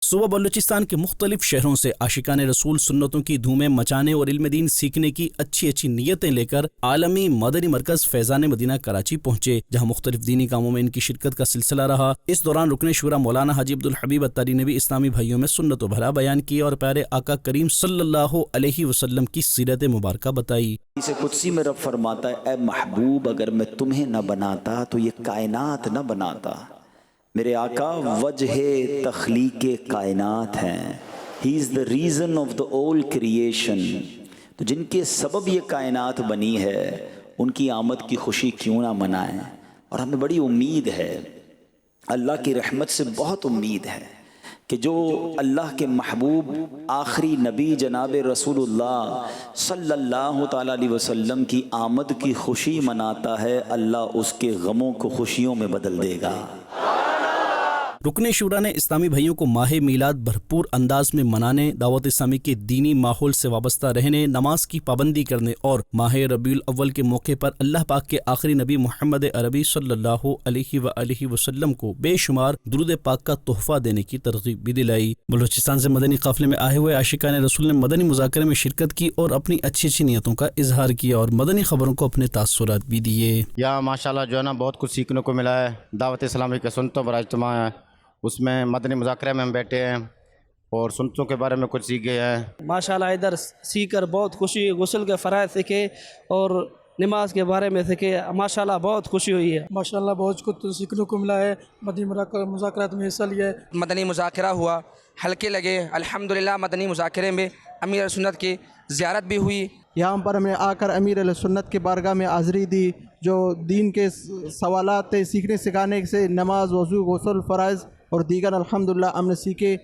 صوبہ بلوچستان کے مختلف شہروں سے عاشقان رسول سنتوں کی دھومیں مچانے اور علم دین سیکھنے کی اچھی نیتیں لے کر عالمی مدنی مرکز فیضان مدینہ کراچی پہنچے، جہاں مختلف دینی کاموں میں ان کی شرکت کا سلسلہ رہا۔ اس دوران رکن شورا مولانا حاجی عبدالحبیب اتاری نے بھی اسلامی بھائیوں میں سنت و بھلا بیان کیا اور پیارے آقا کریم صلی اللہ علیہ وسلم کی سیرت مبارکہ بتائی۔ اسے قدسی میں رب فرماتا ہے، اے محبوب اگر میں تمہیں نہ بناتا تو یہ کائنات نہ بناتا۔ میرے آقا وجہ تخلیق کائنات ہیں، ہی از the reason of the all creation۔ تو جن کے سبب یہ کائنات بنی ہے ان کی آمد کی خوشی کیوں نہ منائیں۔ اور ہمیں بڑی امید ہے، اللہ کی رحمت سے بہت امید ہے کہ جو اللہ کے محبوب آخری نبی جناب رسول اللہ صلی اللہ تعالیٰ علیہ وسلم کی آمد کی خوشی مناتا ہے، اللہ اس کے غموں کو خوشیوں میں بدل دے گا۔ رکن شورا نے اسلامی بھائیوں کو ماہ میلاد بھرپور انداز میں منانے، دعوت اسلامی کے دینی ماحول سے وابستہ رہنے، نماز کی پابندی کرنے اور ماہ ربیع الاول کے موقع پر اللہ پاک کے آخری نبی محمد عربی صلی اللہ علیہ وآلہ وسلم کو بے شمار درود پاک کا تحفہ دینے کی ترغیب بھی دلائی۔ بلوچستان سے مدنی قافلے میں آئے ہوئے عاشقان رسول نے مدنی مذاکرے میں شرکت کی اور اپنی اچھی نیتوں کا اظہار کیا اور مدنی خبروں کو اپنے تاثرات بھی دیے۔ یا ماشاءاللہ جو ہے نا بہت کچھ سیکھنے کو ملا ہے۔ دعوت اسلامی کے سنتوں پر اجتماع ہے، اس میں مدنی مذاکرے میں ہم بیٹھے ہیں اور سنتوں کے بارے میں کچھ سیکھ گئے ہیں۔ ماشاءاللہ ادھر سیکھ کر بہت خوشی، غسل کے فرائض سیکھے اور نماز کے بارے میں سیکھے، ماشاءاللہ بہت خوشی ہوئی ہے۔ ماشاءاللہ بہت کچھ سیکھنے کو ملا ہے، مدنی مذاکرات میں حصہ لیا ہے۔ مدنی مذاکرہ ہوا، حلقے لگے، الحمدللہ مدنی مذاکرے میں امیر سنت کی زیارت بھی ہوئی۔ یہاں پر ہم نے آ کر امیر علیہ سنت کی بارگاہ میں حاضری دی، جو دین کے سوالات سیکھنے سکھانے سے نماز، وضو، غسل، فرائض اور دیگر الحمدللہ ہم نے سیکھے۔